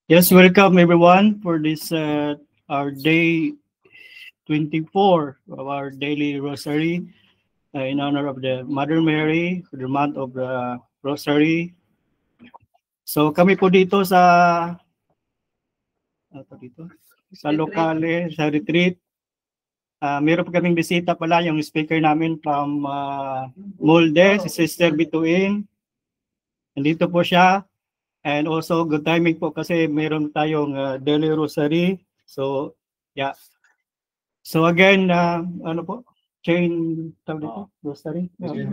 Yes, welcome everyone for this our day 24 of our daily rosary in honor of the Mother Mary for the month of the Rosary. So kami po dito sa lokale, sa retreat. Meron po kaming bisita pala yung speaker namin from Molde, si Sister Bituin. Nandito po siya. And also good timing po kasi meron tayong daily rosary. So, yeah. So again, ano po? Chain rosary. Okay.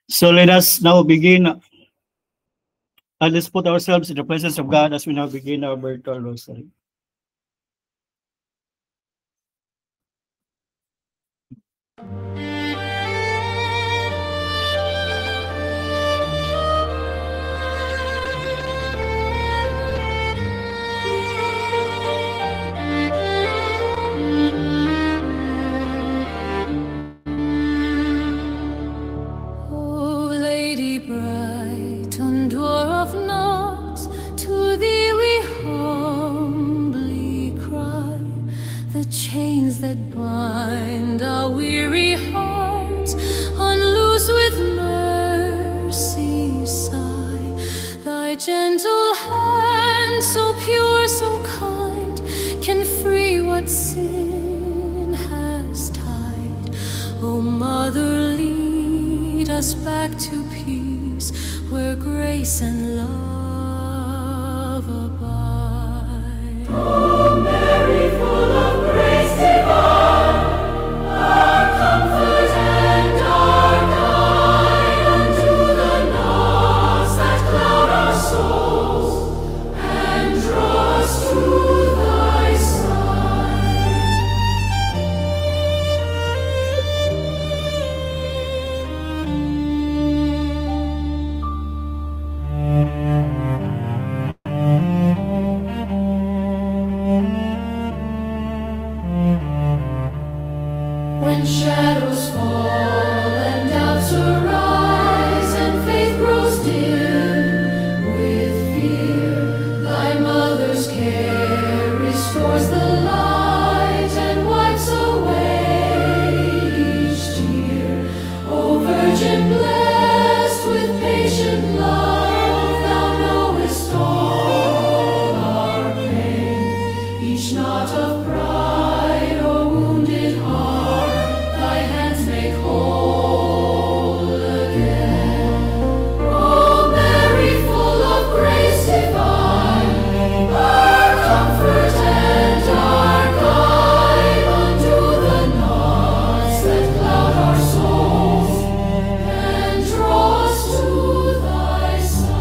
So let us now begin. Let's put ourselves in the presence of God as we now begin our virtual rosary. Chains that bind our weary hearts, unloose with mercy sigh. Thy gentle hand, so pure, so kind, can free what sin has tied. O Mother, lead us back to peace, where grace and love abide. O Mary, full of grace divine, our comfort and our guide, unto the knots that cloud our souls, and draw us to thy When shadows fall and doubts arise and faith grows dim with fear, thy mother's care restores the light and wipes away each tear. O Virgin blessed with patient love, thou knowest all our pain, each knot of pride or wounded heart thy hands make whole again. O Mary, full of grace divine, our comfort and our guide, undo the knots that cloud our souls, and draw us to thy side.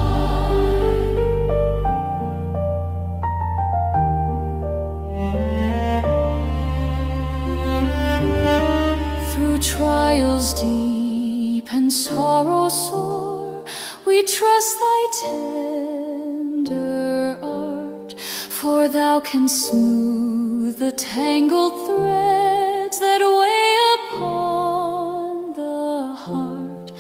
Through trials deep and sorrow sore, we trust thy tender art, for thou canst smooth the tangled threads that weigh upon the heart.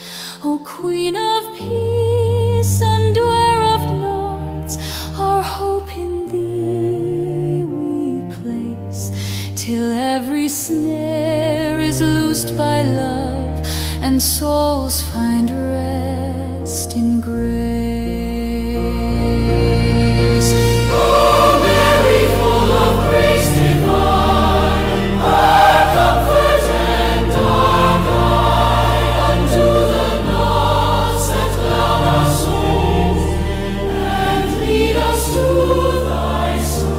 O Queen of peace, undoer of knots, our hope in thee we place, till every snare is loosed by love, and souls find rest in grace. O Mary, full of grace divine, our comfort and our guide, undo the knots that cloud our souls, and lead us to thy side.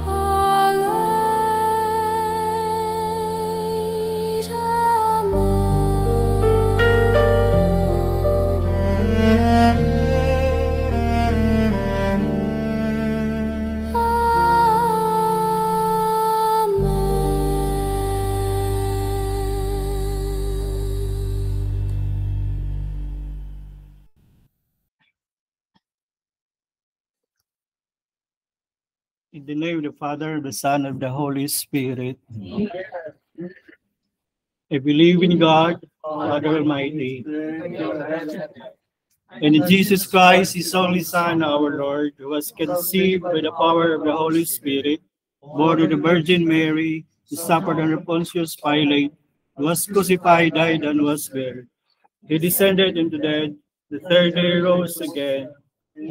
Our light, amen. In the name of the Father, the Son, and the Holy Spirit. I believe in God, Father Almighty, and in Jesus Christ, His only Son, our Lord, who was conceived by the power of the Holy Spirit, born of the Virgin Mary, who suffered under Pontius Pilate, was crucified, died, and was buried. He descended into death. The third day rose again,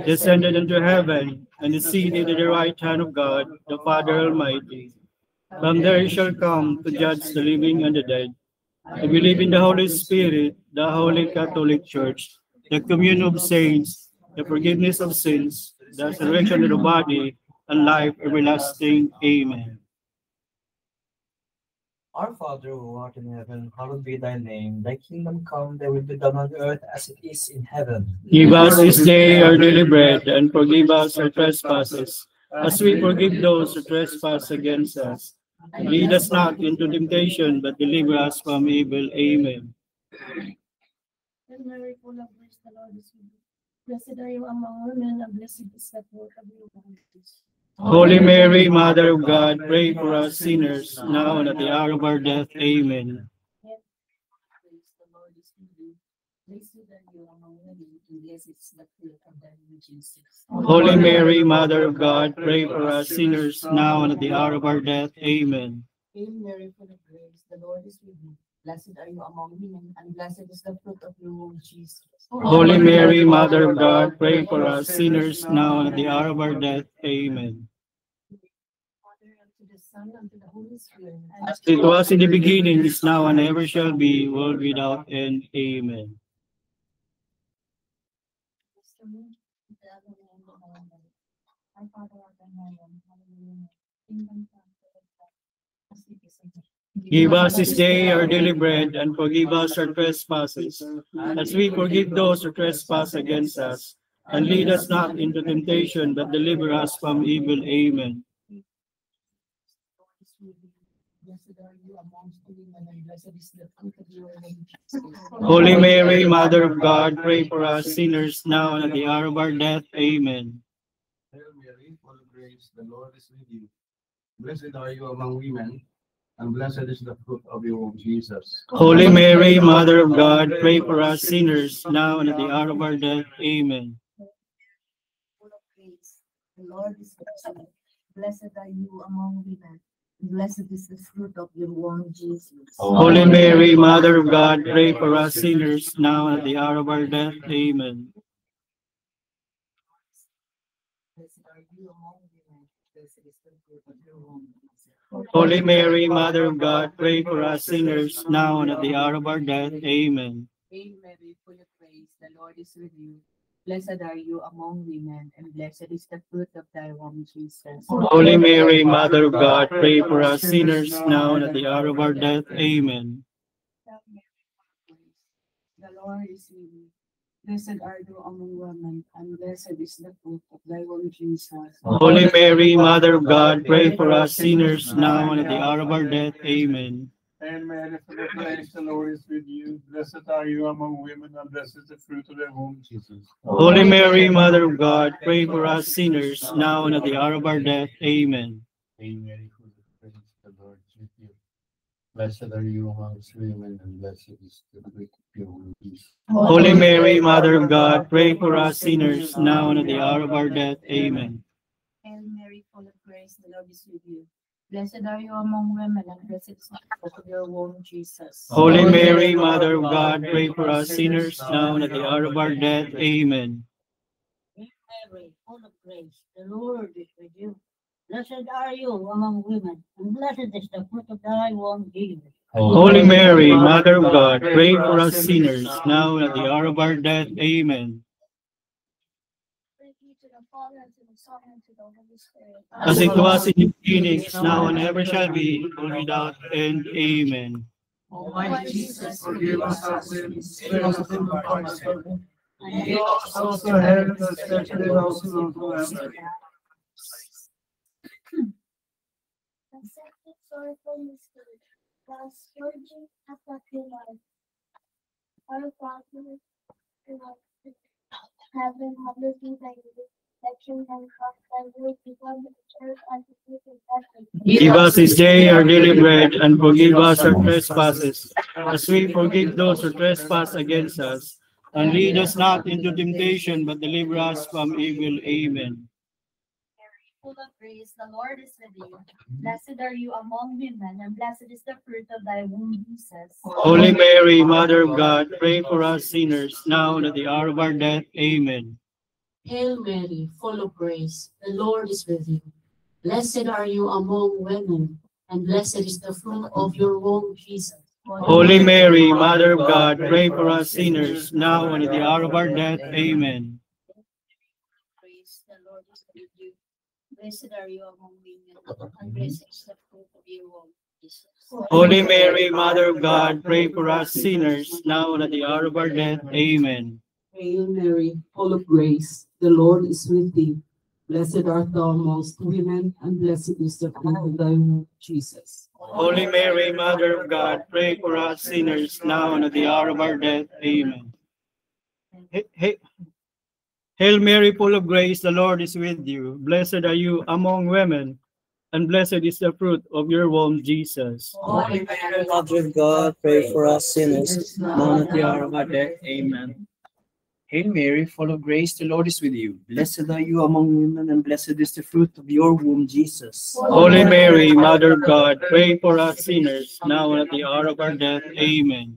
descended into heaven, and is seated at the right hand of God, the Father Almighty. From there he shall come to judge the living and the dead. I believe in the Holy Spirit, the Holy Catholic Church, the communion of saints, the forgiveness of sins, the resurrection of the body, and life everlasting. Amen. Our Father who art in heaven, hallowed be thy name. Thy kingdom come, thy will be done on earth as it is in heaven. Give us this day our daily bread, and forgive us our trespasses, as we forgive those who trespass against us. And lead us not into temptation, but deliver us from evil. Amen. Hail Mary, full of grace, the Lord is with you. Blessed are you among women, and blessed is the fruit of your womb, Jesus. Holy Mary, Mother of God, pray for us sinners, now and at the hour of our death. Amen. Hail Mary, the Lord is with you. Blessed are you among women, and blessed is the fruit of thy womb, Jesus. Holy Mary, Mother of God, pray for us sinners, now and at the hour of our death. Amen. Hail Mary, full of grace, the Lord is with you. Blessed are you among women, and blessed is the fruit of your womb, Jesus. Holy Mary, Mother of God, pray for us sinners, now and at the hour of our death. Amen. Father, and to the Son, and to the Holy Spirit. As it was in the beginning, is now, and ever shall be, world without end. Amen. Our Father art in heaven, hallowed kingdom come, as it is in heaven. Give us this day our daily bread, and forgive us our trespasses, as we forgive those who trespass against us. And lead us not into temptation, but deliver us from evil. Amen. Blessed are you amongst women, and blessed is the fruit of your womb, Jesus. Holy Mary, Mother of God, pray for us sinners, now and at the hour of our death. Amen. Hail Mary, full of grace, the Lord is with you. Blessed are you among women, and blessed is the fruit of your womb, Jesus. Holy Mary, Mother of God, pray for us sinners, now and at the hour of our death. Amen. Full of grace, the Lord is with you. Blessed are you among women, and blessed is the fruit of your womb, Jesus. Holy Mary, Mother of God, pray for us sinners, now and at the hour of our death. Amen. Blessed are you among women, blessed is the fruit of your womb, Jesus. Holy Mary, Mother of God, pray for us sinners, now and at the hour of our death. Amen. Hail Mary, full of grace, the Lord is with you. Blessed are you among women, and blessed is the fruit of thy womb, Jesus. Holy Mary, Mother of God, pray for us sinners, now and at the hour of our death. Amen. Hail Mary, full of grace, the Lord is with you. Blessed are you among women, and blessed is the fruit of thy womb, Jesus. Holy Mary, Mother of God, pray for us sinners, now and at the hour of our death. Amen. Hail Mary, full of grace, the Lord is with you. Blessed are you among women, and blessed is the fruit of your womb, Jesus. Holy Mary, Mother of God, pray for us sinners, now and at the hour of our death. Amen. Hail Mary, full of grace, the Lord is with you. Blessed are you amongst women, and blessed is the fruit of your womb, Jesus. Holy Mary, Mother of God, pray for us sinners, now and at the hour of our death. Amen. Hail Mary, full of grace, the Lord is with you. Blessed are you among women, and blessed is the fruit of your womb, Jesus. Holy Mary, Mother of God, pray for us sinners, now and at the hour of our death. Amen. Hail Mary, full of grace, the Lord is with you. Blessed are you among women, and blessed is the fruit of thy womb, Jesus. Holy Mary, Mother of God, pray for us sinners, now and at the hour of our death. Amen. Praise be to the Father, and to the Son, and to the Holy Spirit. As it was in the beginning, is now, and ever shall be, world without end. Amen. Almighty Jesus, Forgive us our sins, save us from the fires of hell, and lead us also to heaven, especially those who are most in need. Accepted sorrowful mystery, thou scourging of your life. Our Father, who art in heaven, hallowed be thy name. Thy kingdom come, thy will be done on earth as it is in heaven. Give us this day our daily bread, and forgive us our trespasses, as we forgive those who trespass against us. And lead us not into temptation, but deliver us from evil. Amen. Full of grace, the Lord is with you. Blessed are you among women, and blessed is the fruit of thy womb, Jesus. Holy Mary, Mother of God, pray for us sinners, now and at the hour of our death. Amen. Hail Mary, full of grace, the Lord is with you. Blessed are you among women, and blessed is the fruit of your womb, Jesus. Holy Mary, Mother of God, pray for us sinners, now and at the hour of our death. Amen. Praise the Lord is with you. Blessed are you among women, and blessed is the fruit of your womb, Jesus. Holy Mary, Mother of God, pray for us sinners, now and at the hour of our death. Amen. Hail Mary, full of grace, the Lord is with thee. Blessed art thou amongst women, and blessed is the fruit of thy womb, Jesus. Holy Mary, Mother of God, pray for us sinners, now and at the hour of our death. Amen. Hail Mary, full of grace, the Lord is with you. Blessed are you among women, and blessed is the fruit of your womb, Jesus. Holy Mary, Mother of God, pray for us sinners, now and at the hour of our death. Amen. Hail Mary, full of grace, the Lord is with you. Blessed are you among women, and blessed is the fruit of your womb, Jesus. Holy Mary, Mother of God, pray for us sinners, now and at the hour of our death. Amen.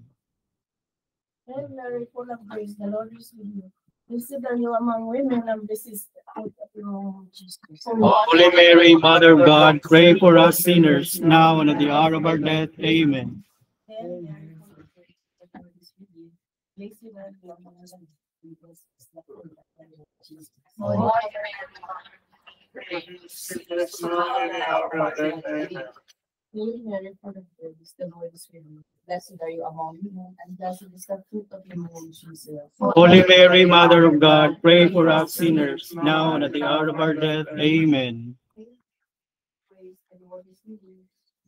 Hail Mary, full of grace, the Lord is with you. Blessed are you among women, and blessed is the fruit of your womb, Jesus. Holy Mary, Mother of God, pray for us sinners, now and at the hour of our death. Amen. Hail Mary, full of grace, the Lord is with you. Blessed are you among women, and blessed is the fruit of thy womb, Jesus. Holy Hail Mary, full of grace, the Lord is with you. Blessed are you among women, and blessed is the fruit of your womb, Jesus. Holy Mary, Mother of God, pray for us sinners, now and at the hour of our death. Amen. Praise the Lord is with you.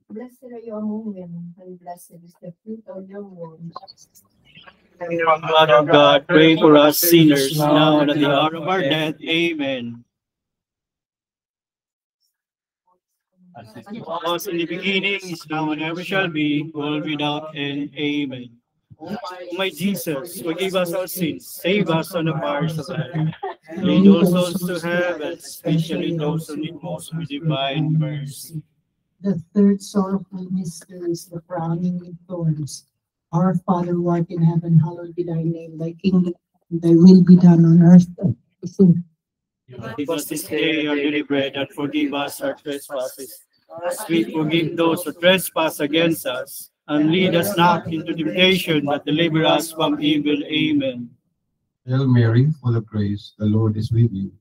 Blessed are you among women, and blessed is the fruit of your womb, Jesus. Mother of God, pray for us sinners, now and at the hour of our death. Amen. As it was in the beginning, is now, and ever shall be, world without end. Amen. O my Jesus, forgive us our sins, save us from the fires of hell. Lead all souls to heaven, especially those who need most of divine mercy. The third sorrowful mystery is the crowning with thorns. Our Father who art in heaven, hallowed be thy name. Thy kingdom, thy will be done on earth as in Give us this day our daily bread, and forgive us our trespasses, as we forgive those who trespass against us. And lead us not into temptation, but deliver us from evil. Amen. Hail Mary, full of grace, the Lord is with you.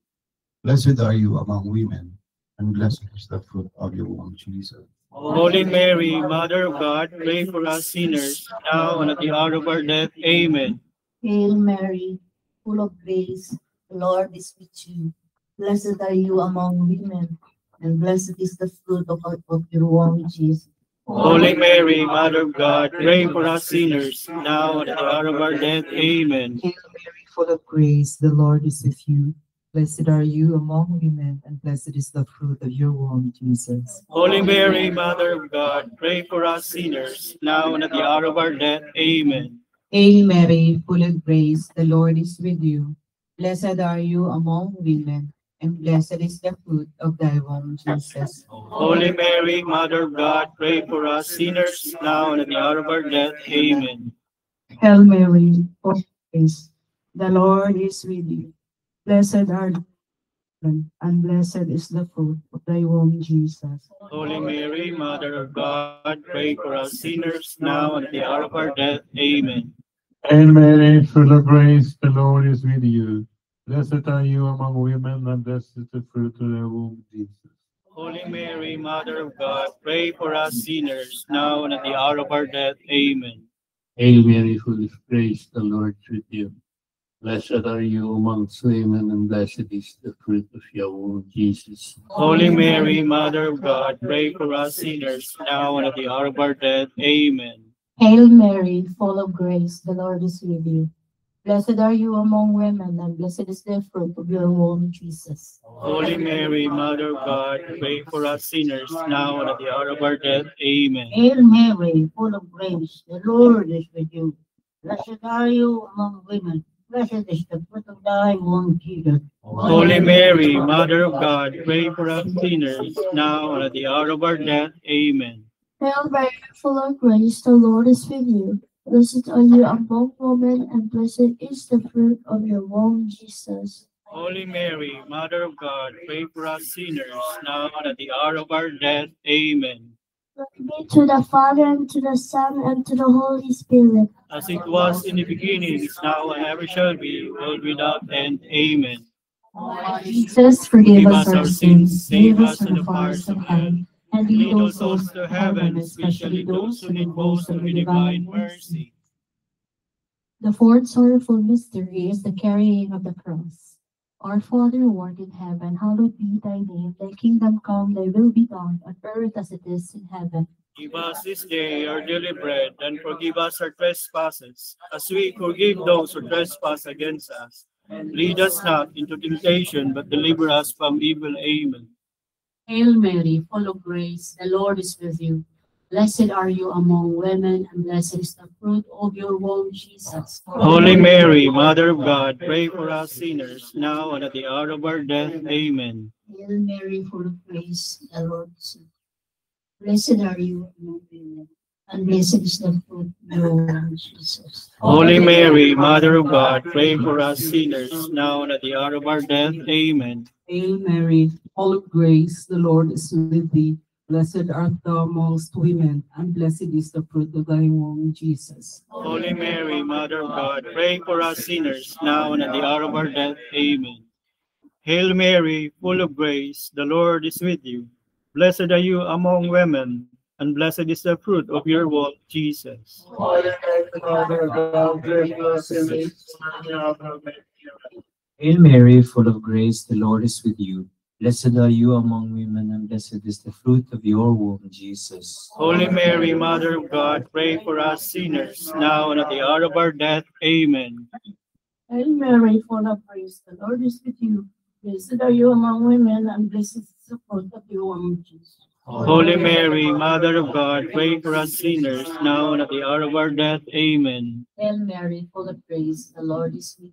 Blessed are you among women, and blessed is the fruit of your womb, Jesus. Holy Mary, Mother of God, pray for us sinners, now and at the hour of our death. Amen. Hail Mary, full of grace, the Lord is with you. Blessed are you among women, and blessed is the fruit of your womb, Jesus. Holy Mary, Mother of God, pray for us sinners, now and at the hour of our death. Amen. Hail Mary, full of grace, the Lord is with you. Blessed are you among women, and blessed is the fruit of your womb, Jesus. Holy Mary, Mother of God, pray for us sinners, now and at the hour of our death. Amen. Hail Mary, full of grace, the Lord is with you. Blessed are you among women, and blessed is the fruit of thy womb, Jesus. Holy Mary, Mother of God, pray for us sinners, now and at the hour of our death. Amen. Hail Mary, full of grace, the Lord is with you. Blessed are you, and blessed is the fruit of thy womb, Jesus. Holy Mary, Mother of God, pray for us sinners, now and at the hour of our death. Amen. Hail Mary, full of grace, the Lord is with you. Blessed are you among women, and blessed is the fruit of thy womb, Jesus. Holy Mary, Mother of God, pray for us sinners, now and at the hour of our death. Amen. Hail Mary, full of grace, the Lord is with you. Blessed are you amongst women, and blessed is the fruit of your womb, Jesus. Holy Mary, Mother of God, pray for us sinners, now and at the hour of our death. Amen. Hail Mary, full of grace, the Lord is with you. Blessed are you among women, and blessed is the fruit of your womb, Jesus. Holy Mary, Mother of God, pray for us sinners, now and at the hour of our death. Amen. Hail Mary, full of grace, the Lord is with you. Blessed are you among women. Blessed is the fruit of thy womb, Jesus. Holy Mary, Mother of God, pray for us sinners, now and at the hour of our death. Amen. Hail Mary, full of grace, the Lord is with you. Blessed are you among women, and blessed is the fruit of your womb, Jesus. Holy Mary, Mother of God, pray for us sinners, now and at the hour of our death. Amen. Glory be to the Father, and to the Son, and to the Holy Spirit. As it was in the beginning, is now, and ever shall be, world without end. Amen. Jesus, forgive Give us us our our sins, sins, save save us us from from the the fires fires of of hell, hell, and lead lead all all souls souls to heaven, especially those who need most of your divine mercy. The fourth sorrowful mystery is the carrying of the cross. Our Father who art in heaven, hallowed be thy name. Thy kingdom come, thy will be done, on earth as it is in heaven. Give us this day our daily bread, and forgive us our trespasses, as we forgive those who trespass against us. Lead us not into temptation, but deliver us from evil. Amen. Hail Mary, full of grace, the Lord is with you. Blessed are you among women, and blessed is the fruit of your womb, Jesus. Holy Mary, Mother of God, pray for us sinners, now and at the hour of our death. Amen. Hail Mary, full of grace, the Lord is with you. Blessed are you among women, and blessed is the fruit of your womb, Jesus. Holy Mary, Mother of God, pray for us sinners, now and at the hour of our death. Amen. Hail Mary, full of grace, the Lord is with thee. Blessed art thou amongst women, and blessed is the fruit of thy womb, Jesus. Holy Mary, Mother of God, pray for us sinners, now and at the hour of our death. Amen. Hail Mary, full of grace, the Lord is with you. Blessed are you among women, and blessed is the fruit of your womb, Jesus. Hail Mary, full of grace, the Lord is with you. Blessed are you among women, and blessed is the fruit of your womb, Jesus. Holy Mary, Mother of God, pray for us sinners, now and at the hour of our death. Amen. Hail Mary, full of grace, the Lord is with you. Blessed are you among women, and blessed is the fruit of your womb, Jesus. Holy Mary, Mother of God, pray for us sinners, now and at the hour of our death. Amen. Hail Mary, full of grace, the Lord is with you.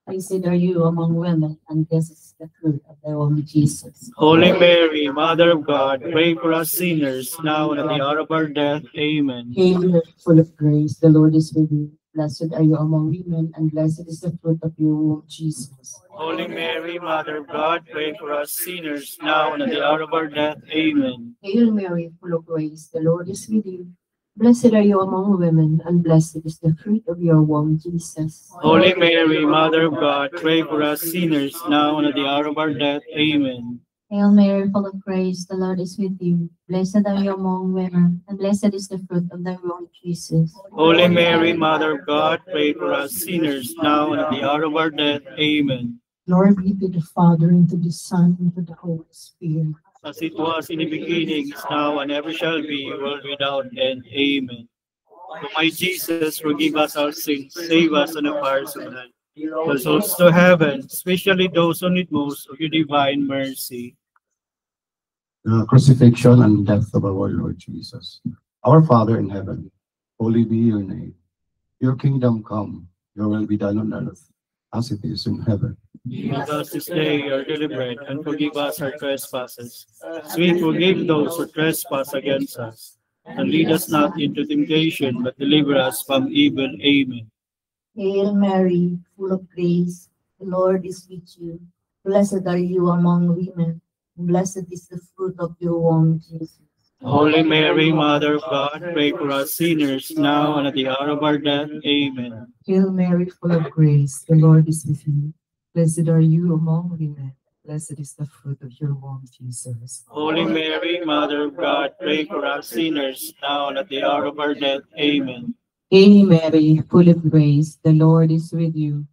Blessed are you among women, and blessed is the fruit of thy womb, Jesus. Holy Mary, Mother of God, pray for us sinners, now and at the hour of our death. Amen. Hail Mary, full of grace, the Lord is with you. Blessed are you among women, and blessed is the fruit of your womb, Jesus. Holy Mary, Mother of God, pray for us sinners, now and at the hour of our death. Amen. Hail Mary, full of grace, the Lord is with you. Blessed are you among women, and blessed is the fruit of your womb, Jesus. Holy Mary, Mother of God, pray for us sinners, now and at the hour of our death. Amen. Hail Mary, full of grace, the Lord is with you. Blessed are you among women, and blessed is the fruit of thy womb, Jesus. Holy Mary, Mother of God, pray for us sinners, now and at the hour of our death. Amen. Glory be to the Father, and to the Son, and to the Holy Spirit. As it was in the beginning, is now, and ever shall be, world without end. Amen. O my Jesus, forgive us our sins, save us from the fires of hell. Lead souls to heaven, especially those who need most of your divine mercy. The crucifixion and death of our Lord Jesus. Our Father in heaven, holy be your name. Your kingdom come, your will be done on earth, as it is in heaven. Give us this day our daily bread, and forgive us our trespasses, as we forgive those who trespass against us. And lead us not into temptation, but deliver us from evil. Amen. Hail Mary, full of grace, the Lord is with you. Blessed are you among women, and blessed is the fruit of your womb, Jesus. Holy Mary, Mother of God, pray for us sinners, now and at the hour of our death. Amen. Hail Mary, full of grace, the Lord is with you. Blessed are you among women. Blessed is the fruit of your womb, Jesus. Holy Mary, Mother of God, pray for us sinners, now and at the hour of our death. Amen. Hail Mary, full of grace, the Lord is with you.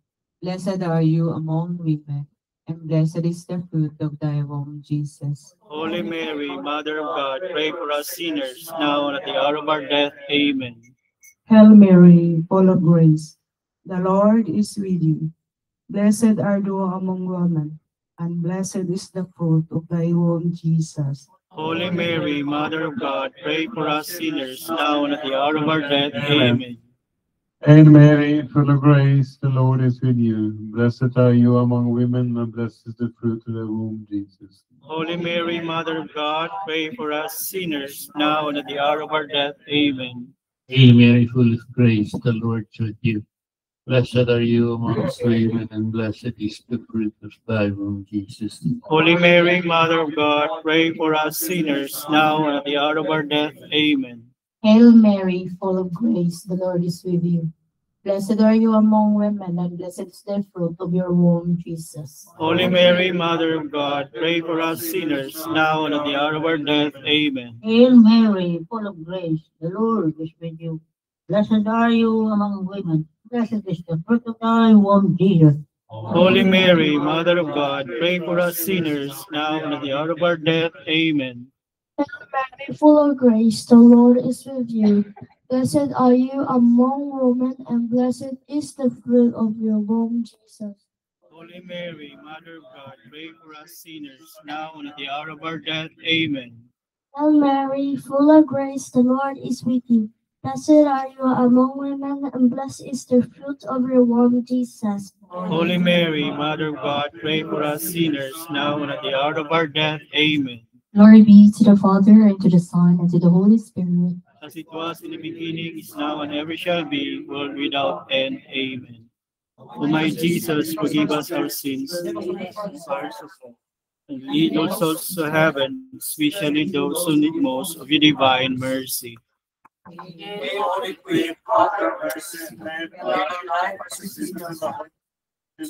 Blessed are you among women, and blessed is the fruit of thy womb, Jesus. Holy Mary, Mother of God, pray for us sinners, now and at the hour of our death. Amen. Hail Mary, full of grace, The Lord is with you. Blessed are thou among women, and blessed is the fruit of thy womb, Jesus. Holy Mary, Mother of God, pray for us sinners, now and at the hour of our death. Amen. Hail Mary, full of grace, the Lord is with you. Blessed are you among women, and blessed is the fruit of the womb, Jesus. Holy Mary, Mother of God, pray for us sinners, now and at the hour of our death. Amen. Hail Mary, full of grace, the Lord is with you. Blessed are you amongst women, and blessed is the fruit of thy womb, Jesus. Holy Mary, Mother of God, pray for us sinners, now and at the hour of our death. Amen. Hail Mary, full of grace, the Lord is with you. Blessed are you among women, and blessed is the fruit of your womb, Jesus. Holy Mary, Mother of God, pray for us sinners, now and at the hour of our death. Amen. Hail Mary, full of grace, the Lord is with you. Blessed are you among women, blessed is the fruit of thy womb, Jesus. Holy Mary, Mother of God, pray for us sinners, now and at the hour of our death. Amen. Mary, full of grace, the Lord is with you. Blessed are you among women, and blessed is the fruit of your womb, Jesus. Holy Mary, Mother of God, pray for us sinners, now and at the hour of our death. Amen. Hail Mary, full of grace, the Lord is with you. Blessed are you among women, and blessed is the fruit of your womb, Jesus. Holy Mary, Mother of God, pray for us sinners, now and at the hour of our death. Amen. Glory be to the Father, and to the Son, and to the Holy Spirit. As it was in the beginning, is now, and ever shall be, world without end. Amen. O my Jesus, forgive us our sins, and lead all souls to heaven, especially those who need most of your divine mercy. To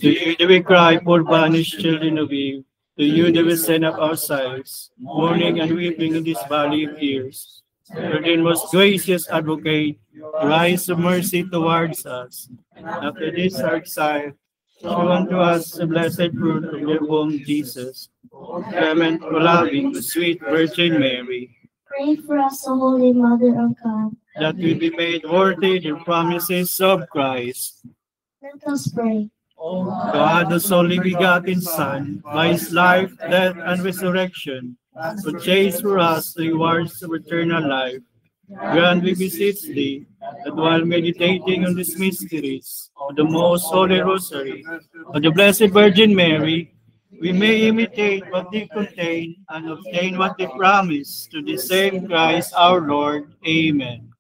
you do we cry, poor banished children of Eve. To you do we send up our sighs, mourning and weeping in this valley of tears. Virgin, most gracious advocate, rise of mercy towards us. After this our exile, show unto us the blessed fruit of your womb, Jesus. Clement, O loving, O sweet Virgin Mary, Pray for us, O Holy Mother of God. that we be made worthy the promises of Christ. Let us pray. God, whose only begotten Son, by his life, death, and resurrection, purchased for us the rewards of eternal life. Grant, we beseech thee, that while meditating on these mysteries of the most holy rosary of the Blessed Virgin Mary, we may imitate what they contain and obtain what they promise, to the same Christ our Lord. Amen.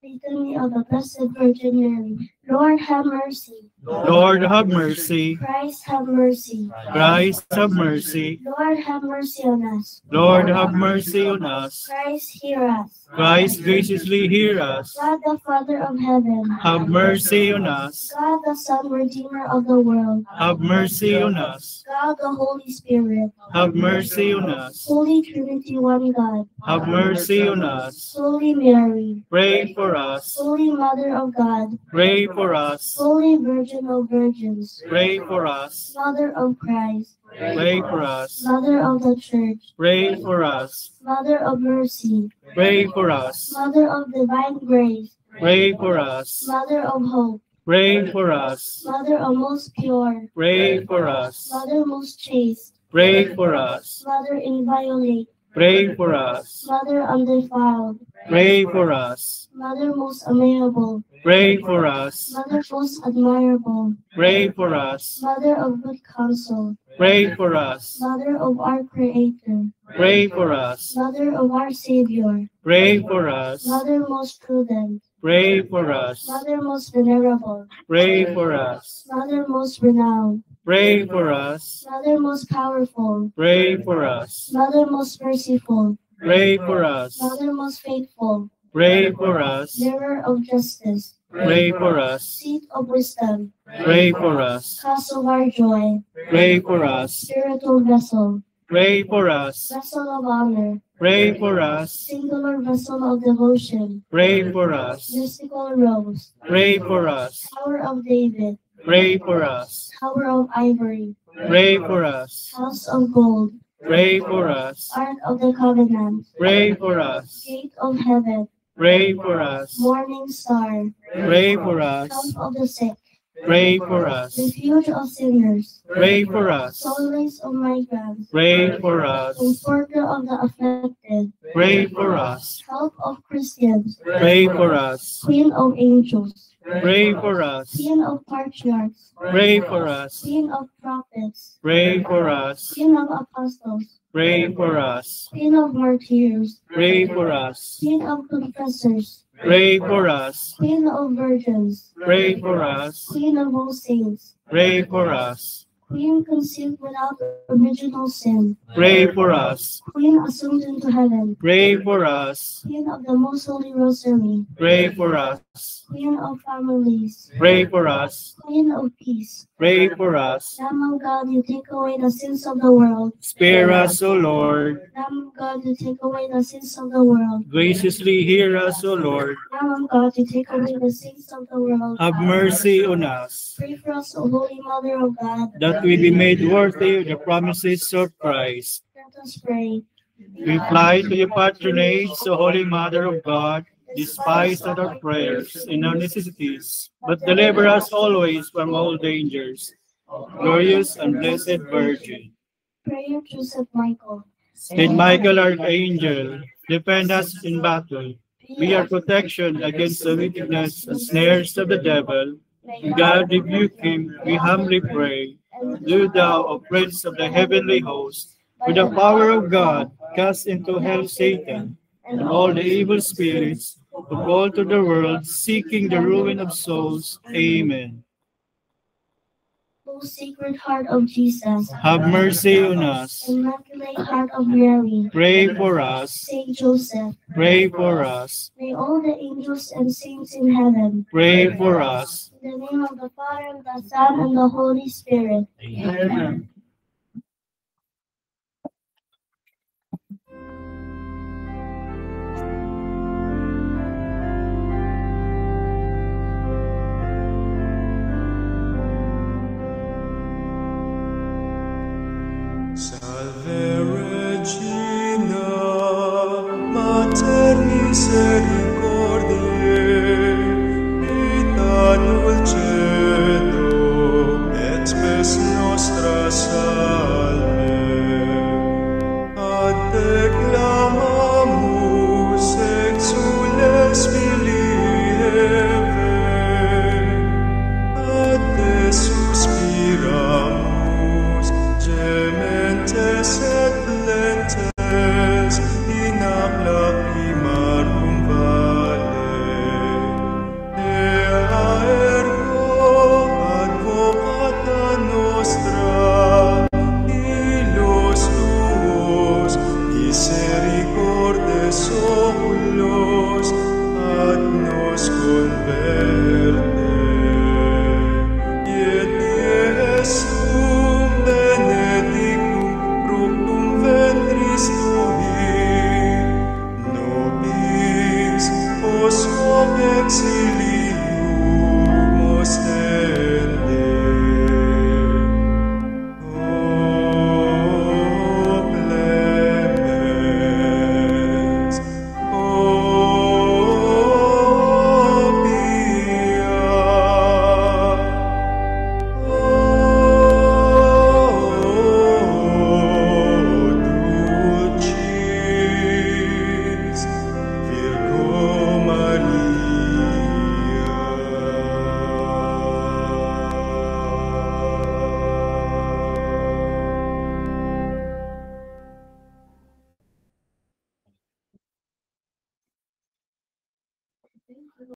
Litany of the Blessed Virgin Mary. Lord, have mercy. Lord, have mercy. Christ, have mercy. Christ, have mercy. Lord, have mercy on us. Lord, have mercy on us. Christ, hear us. Christ, graciously hear us. God, the Father of heaven. Have mercy on us. God, the Son, Redeemer of the world. Have mercy on us. God, the Holy Spirit. Have mercy on us. Holy Trinity, one God. Have mercy on us. Holy Mary. Pray for us. Holy Mother of God. Pray for us. Holy Virgin of Virgins. Pray for us. Mother of Christ. Pray for us. Mother of the Church. Pray for us. Mother of mercy. Pray for us. Mother of divine grace. Pray for us. Mother of hope. Pray for us. Mother of most pure. Pray for us. Mother most chaste. Pray for us. Mother inviolate. Pray for us. Mother undefiled. Pray for us. Mother most amiable. Pray for us. Mother most admirable. Pray for us. Mother of good counsel. Pray for us. Mother of our Creator. Pray for us. Mother of our Savior. Pray for us. Mother most prudent. Pray for us. Mother most venerable. Pray for us. Mother most renowned. Pray for us. Mother most powerful. Pray for us. Mother most merciful. Pray for us. Mother most faithful. Pray for us. Mirror of justice. Pray for us. Seat of wisdom. Pray for us. Cause of our joy. Pray for us. Spiritual vessel. Pray for us. Vessel of honor. Pray for us. Singular vessel of devotion. Pray for us. Mystical rose. Pray for us. Tower of David. Pray for us. Tower of ivory. Pray for us. House of gold. Pray for us. Ark of the covenant. Pray for us. Gate of heaven. Pray for us. Morning Star, Pray for us. Help of the sick, Pray for us. Refuge of sinners, Pray for us. Solace of migrants, Pray for us. Comforter of the afflicted, Pray for us. Help of Christians, Pray for us. Queen of angels, Pray for us. Queen of patriarchs, Pray for us. Queen of prophets, Pray for us. Queen of apostles, Pray for us. Queen of martyrs, Pray for us. Queen of confessors, Pray for us. Queen of virgins, Pray for us. Queen of all saints, Pray for us. Queen conceived without original sin, Pray for us. Queen assumed into heaven, Pray for us. Queen of the most holy rosary, Pray for us. Queen of families, Pray for us. Queen of peace, Pray for us. Lamb of God, you take away the sins of the world. Spare us, O Lord. Lamb of God, you take away the sins of the world. Graciously hear us, O Lord. Lamb of God, you take away the sins of the world. Have mercy on us, Pray for us, O Holy Mother of God. that we be made worthy of the promises of Christ. Let us pray. We fly to your patronage, O Holy Mother of God. Despise not our prayers and our necessities, but deliver us always from all dangers. Glorious and blessed Virgin. Prayer to Saint Michael. Saint Michael, Archangel, defend us in battle. Be our protection against the wickedness and snares of the devil. God rebuke him, we humbly pray. Do thou, O Prince of the heavenly host, with the power of God, cast into hell Satan and all the evil spirits who go to the world seeking the ruin of souls. Amen. O Sacred Heart of Jesus, Have mercy on us. Immaculate Heart of Mary, Pray for us. Saint Joseph, Pray for us. may all the angels and saints in heaven, Pray for us. in the name of the Father, and the Son, and the Holy Spirit. Amen. Salve Regina, Mater misericordiae, vita dulcedo, et spes nostra salve. Ad te clamamus, exules filii Eve, ad te suspiramus, gementes et plentes in ab lacrimarum vale. Ea ergo advocata nostra, illos tuos misericordes oculos ad nos converte. Et Iesum benedictum fructum ventris tui, nobis post hoc exilium ostende. O clemens, O pia, dulcis Virgo Maria.